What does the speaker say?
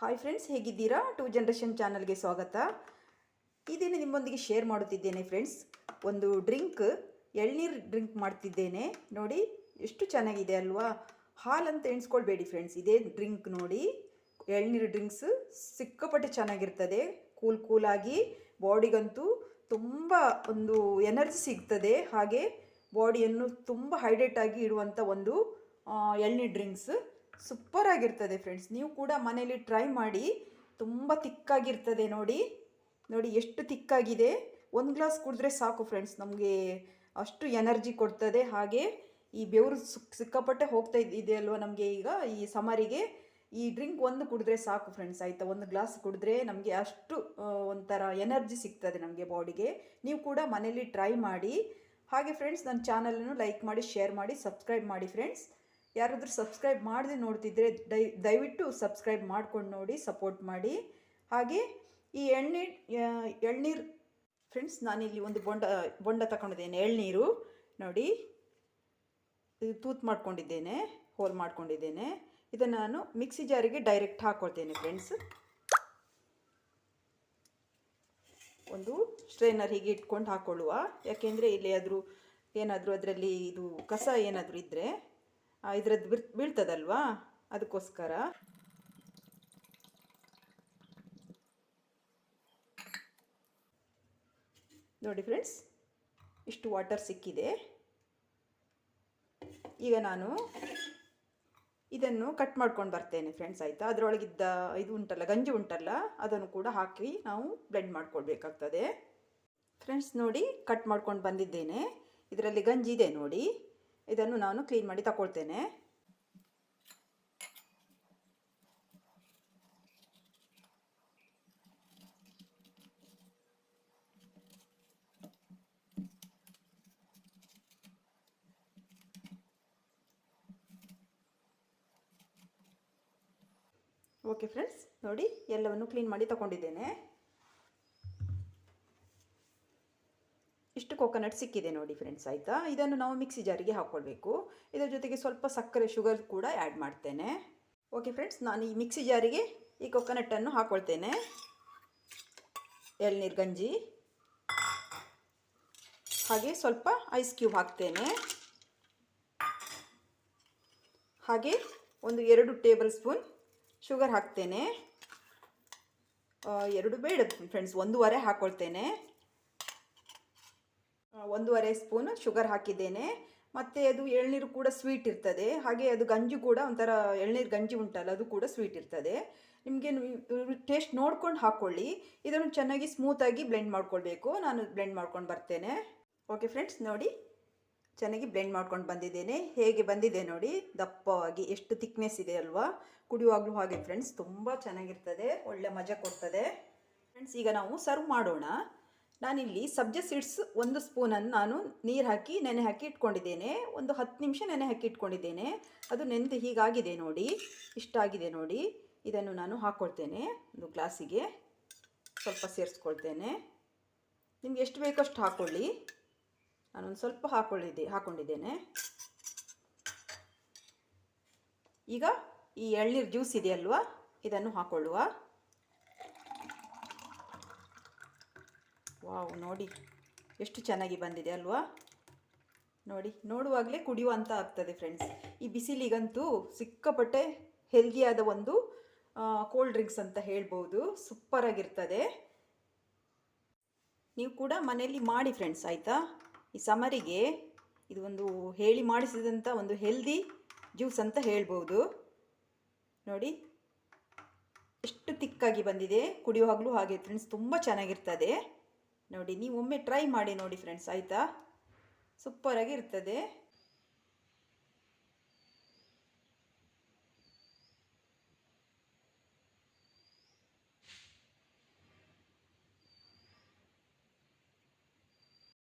Hi friends, ಹೇಗಿದ್ದೀರಾ? Two generation ಚಾನಲ್ಗೆ ಸ್ವಾಗತ. ಇದೇನು ನಿಮ್ಮೊಂದಿಗೆ ಶೇರ್ ಮಾಡುತ್ತಿದ್ದೇನೆ ಫ್ರೆಂಡ್ಸ್. ಒಂದು ಡ್ರಿಂಕ್, ಎಳ್ನೀರು ಡ್ರಿಂಕ್ ಮಾಡ್ತಿದ್ದೇನೆ. ನೋಡಿ ಎಷ್ಟು ಚೆನ್ನಾಗಿದೆ ಅಲ್ವಾ? ಹಾಲಂತ ಎಣಿಸ್ಕೊಳ್ಬೇಡಿ ಫ್ರೆಂಡ್ಸ್, ಇದೇ ಡ್ರಿಂಕ್ ನೋಡಿ. ಎಳ್ನೀರು ಡ್ರಿಂಕ್ಸ್ ಸಿಕ್ಕಾಪಟ್ಟೆ ಚೆನ್ನಾಗಿರ್ತದೆ. ಕೂಲಾಗಿ ಬಾಡಿಗಂತೂ ತುಂಬ ಒಂದು ಎನರ್ಜಿ ಸಿಗ್ತದೆ. ಹಾಗೆ ಬಾಡಿಯನ್ನು ತುಂಬ ಹೈಡ್ರೇಟ್ ಆಗಿ ಇಡುವಂಥ ಒಂದು ಎಳ್ನೀರು ಡ್ರಿಂಕ್ಸ್ ಸೂಪರ್ ಆಗಿರ್ತದೆ ಫ್ರೆಂಡ್ಸ್. ನೀವು ಕೂಡ ಮನೇಲಿ ಟ್ರೈ ಮಾಡಿ. ತುಂಬ ತಿಕ್ಕಾಗಿರ್ತದೆ ನೋಡಿ. ನೋಡಿ ಎಷ್ಟು ತಿಕ್ಕಾಗಿದೆ. ಒಂದು ಗ್ಲಾಸ್ ಕುಡಿದ್ರೆ ಸಾಕು ಫ್ರೆಂಡ್ಸ್, ನಮಗೆ ಅಷ್ಟು ಎನರ್ಜಿ ಕೊಡ್ತದೆ. ಹಾಗೆ ಈ ಬೆವರು ಸಿಕ್ಕಾಪಟ್ಟೆ ಹೋಗ್ತಾ ಇದೆ ಅಲ್ವಾ ನಮಗೆ ಈಗ ಈ ಸಮರಿಗೆ. ಈ ಡ್ರಿಂಕ್ ಒಂದು ಕುಡಿದ್ರೆ ಸಾಕು ಫ್ರೆಂಡ್ಸ್, ಆಯಿತಾ? ಒಂದು ಗ್ಲಾಸ್ ಕುಡಿದ್ರೆ ನಮಗೆ ಅಷ್ಟು ಒಂಥರ ಎನರ್ಜಿ ಸಿಗ್ತದೆ ನಮಗೆ ಬಾಡಿಗೆ. ನೀವು ಕೂಡ ಮನೇಲಿ ಟ್ರೈ ಮಾಡಿ. ಹಾಗೆ ಫ್ರೆಂಡ್ಸ್, ನನ್ನ ಚಾನಲನ್ನು ಲೈಕ್ ಮಾಡಿ, ಶೇರ್ ಮಾಡಿ, ಸಬ್ಸ್ಕ್ರೈಬ್ ಮಾಡಿ ಫ್ರೆಂಡ್ಸ್. ಯಾರಾದರೂ ಸಬ್ಸ್ಕ್ರೈಬ್ ಮಾಡದೆ ನೋಡ್ತಿದ್ರೆ ದಯವಿಟ್ಟು ಸಬ್ಸ್ಕ್ರೈಬ್ ಮಾಡ್ಕೊಂಡು ನೋಡಿ, ಸಪೋರ್ಟ್ ಮಾಡಿ. ಹಾಗೆ ಈ ಎಳ್ನೀರು ಫ್ರೆಂಡ್ಸ್, ನಾನಿಲ್ಲಿ ಒಂದು ಬೊಂಡ ತಗೊಂಡಿದ್ದೇನೆ ಎಳ್ನೀರು. ನೋಡಿ, ಇದು ತೂತು ಮಾಡ್ಕೊಂಡಿದ್ದೇನೆ, ಹೋಲ್ ಮಾಡ್ಕೊಂಡಿದ್ದೇನೆ. ಇದನ್ನು ನಾನು ಮಿಕ್ಸಿ ಜಾರಿಗೆ ಡೈರೆಕ್ಟ್ ಹಾಕ್ಕೊಳ್ತೇನೆ ಫ್ರೆಂಡ್ಸ್. ಒಂದು ಸ್ಟ್ರೈನರ್ ಹೀಗೆ ಇಟ್ಕೊಂಡು ಹಾಕ್ಕೊಳ್ಳುವ. ಯಾಕೆಂದರೆ ಇಲ್ಲಿ ಏನಾದರೂ ಅದರಲ್ಲಿ ಇದು ಕಸ ಏನಾದರೂ ಇದ್ದರೆ ಇದರದ್ದು ಬೀಳ್ತದಲ್ವಾ, ಅದಕ್ಕೋಸ್ಕರ. ನೋಡಿ ಫ್ರೆಂಡ್ಸ್, ಇಷ್ಟು ವಾಟರ್ ಸಿಕ್ಕಿದೆ. ಈಗ ನಾನು ಇದನ್ನು ಕಟ್ ಮಾಡ್ಕೊಂಡು ಬರ್ತೇನೆ ಫ್ರೆಂಡ್ಸ್, ಆಯಿತಾ? ಅದರೊಳಗಿದ್ದ ಇದು ಉಂಟಲ್ಲ, ಗಂಜಿ ಉಂಟಲ್ಲ, ಅದನ್ನು ಕೂಡ ಹಾಕಿ ನಾವು ಬ್ಲೆಂಡ್ ಮಾಡ್ಕೊಳ್ಬೇಕಾಗ್ತದೆ ಫ್ರೆಂಡ್ಸ್. ನೋಡಿ, ಕಟ್ ಮಾಡ್ಕೊಂಡು ಬಂದಿದ್ದೇನೆ. ಇದರಲ್ಲಿ ಗಂಜಿ ಇದೆ ನೋಡಿ. ಇದನ್ನು ನಾನು ಕ್ಲೀನ್ ಮಾಡಿ ತಗೊಳ್ತೇನೆ. ಓಕೆ ಫ್ರೆಂಡ್ಸ್, ನೋಡಿ ಎಲ್ಲವನ್ನು ಕ್ಲೀನ್ ಮಾಡಿ ತಗೊಂಡಿದ್ದೇನೆ. ಇಷ್ಟು ಕೋಕೋನಟ್ ಸಿಕ್ಕಿದೆ ನೋಡಿ ಫ್ರೆಂಡ್ಸ್, ಆಯಿತಾ? ಇದನ್ನು ನಾವು ಮಿಕ್ಸಿ ಜಾರಿಗೆ ಹಾಕ್ಕೊಳ್ಬೇಕು. ಇದರ ಜೊತೆಗೆ ಸ್ವಲ್ಪ ಸಕ್ಕರೆ, ಶುಗರ್ ಕೂಡ ಆ್ಯಡ್ ಮಾಡ್ತೇನೆ. ಓಕೆ ಫ್ರೆಂಡ್ಸ್, ನಾನು ಈ ಮಿಕ್ಸಿ ಜಾರಿಗೆ ಈ ಕೋಕೋನಟ್ಟನ್ನು ಹಾಕ್ಕೊಳ್ತೇನೆ. ಎಳ್ನೀರು ಗಂಜಿ, ಹಾಗೆ ಸ್ವಲ್ಪ ಐಸ್ ಕ್ಯೂಬ್ ಹಾಕ್ತೇನೆ. ಹಾಗೆ ಒಂದು 2 ಟೇಬಲ್ ಸ್ಪೂನ್ ಶುಗರ್ ಹಾಕ್ತೇನೆ. 2 ಬೇಡ ಫ್ರೆಂಡ್ಸ್, 1.5 ಹಾಕ್ಕೊಳ್ತೇನೆ. 1.5 ಸ್ಪೂನ್ ಶುಗರ್ ಹಾಕಿದ್ದೇನೆ. ಮತ್ತು ಅದು ಎಳ್ನೀರು ಕೂಡ ಸ್ವೀಟ್ ಇರ್ತದೆ. ಹಾಗೆ ಅದು ಗಂಜಿ ಕೂಡ ಒಂಥರ ಎಳ್ನೀರು ಗಂಜಿ ಉಂಟಲ್ಲ, ಅದು ಕೂಡ ಸ್ವೀಟ್ ಇರ್ತದೆ. ನಿಮಗೆ ಟೇಸ್ಟ್ ನೋಡ್ಕೊಂಡು ಹಾಕ್ಕೊಳ್ಳಿ. ಇದನ್ನು ಚೆನ್ನಾಗಿ ಸ್ಮೂತಾಗಿ ಬ್ಲೆಂಡ್ ಮಾಡ್ಕೊಳ್ಬೇಕು. ನಾನು ಬ್ಲೆಂಡ್ ಮಾಡ್ಕೊಂಡು ಬರ್ತೇನೆ. ಓಕೆ ಫ್ರೆಂಡ್ಸ್, ನೋಡಿ ಚೆನ್ನಾಗಿ ಬ್ಲೆಂಡ್ ಮಾಡ್ಕೊಂಡು ಬಂದಿದ್ದೇನೆ. ಹೇಗೆ ಬಂದಿದೆ ನೋಡಿ, ದಪ್ಪವಾಗಿ ಎಷ್ಟು ಥಿಕ್ನೆಸ್ ಇದೆ ಅಲ್ವಾ? ಕುಡಿಯುವಾಗಲೂ ಹಾಗೆ ಫ್ರೆಂಡ್ಸ್, ತುಂಬ ಚೆನ್ನಾಗಿರ್ತದೆ, ಒಳ್ಳೆ ಮಜಾ ಕೊಡ್ತದೆ ಫ್ರೆಂಡ್ಸ್. ಈಗ ನಾವು ಸರ್ವ್ ಮಾಡೋಣ. ನಾನಿಲ್ಲಿ ಸಬ್ಜಾ ಸೀಡ್ಸ್ 1 ಸ್ಪೂನನ್ನು ನಾನು ನೀರು ಹಾಕಿ ನೆನೆ ಹಾಕಿ ಇಟ್ಕೊಂಡಿದ್ದೇನೆ. ಒಂದು 10 ನಿಮಿಷ ನೆನೆ ಹಾಕಿ ಇಟ್ಕೊಂಡಿದ್ದೇನೆ. ಅದು ನೆನೆದು ಹೀಗಾಗಿದೆ ನೋಡಿ, ಇಷ್ಟಾಗಿದೆ ನೋಡಿ. ಇದನ್ನು ನಾನು ಹಾಕ್ಕೊಳ್ತೇನೆ ಒಂದು ಗ್ಲಾಸಿಗೆ. ಸ್ವಲ್ಪ ಸೇರಿಸ್ಕೊಳ್ತೇನೆ. ನಿಮ್ಗೆ ಎಷ್ಟು ಬೇಕಷ್ಟು ಹಾಕ್ಕೊಳ್ಳಿ. ನಾನೊಂದು ಸ್ವಲ್ಪ ಹಾಕ್ಕೊಂಡಿದ್ದೇನೆ. ಈಗ ಈ ಎಳ್ನೀರು ಜ್ಯೂಸ್ ಇದೆಯಲ್ವಾ, ಇದನ್ನು ಹಾಕ್ಕೊಳ್ಳುವ. ವಾವ್, ನೋಡಿ ಎಷ್ಟು ಚೆನ್ನಾಗಿ ಬಂದಿದೆ ಅಲ್ವಾ? ನೋಡಿ, ನೋಡುವಾಗಲೇ ಕುಡಿಯುವಂತ ಆಗ್ತದೆ ಫ್ರೆಂಡ್ಸ್. ಈ ಬಿಸಿಲಿಗಂತೂ ಸಿಕ್ಕಾಪಟ್ಟೆ ಹೆಲ್ದಿಯಾದ ಒಂದು ಕೋಲ್ಡ್ ಡ್ರಿಂಕ್ಸ್ ಅಂತ ಹೇಳ್ಬೋದು. ಸೂಪರಾಗಿರ್ತದೆ. ನೀವು ಕೂಡ ಮನೆಯಲ್ಲಿ ಮಾಡಿ ಫ್ರೆಂಡ್ಸ್, ಆಯಿತಾ? ಈ ಸಮರಿಗೆ ಇದು ಒಂದು ಹೇಳಿ ಮಾಡಿಸಿದಂಥ ಒಂದು ಹೆಲ್ದಿ ಜ್ಯೂಸ್ ಅಂತ ಹೇಳ್ಬೋದು. ನೋಡಿ ಎಷ್ಟು ತಿಕ್ಕಾಗಿ ಬಂದಿದೆ. ಕುಡಿಯುವಾಗಲೂ ಹಾಗೆ ಫ್ರೆಂಡ್ಸ್, ತುಂಬ ಚೆನ್ನಾಗಿರ್ತದೆ. ನೋಡಿ, ನೀವು ಒಮ್ಮೆ ಟ್ರೈ ಮಾಡಿ ನೋಡಿ ಫ್ರೆಂಡ್ಸ್, ಆಯಿತಾ? ಸೂಪರಾಗಿ ಇರ್ತದೆ.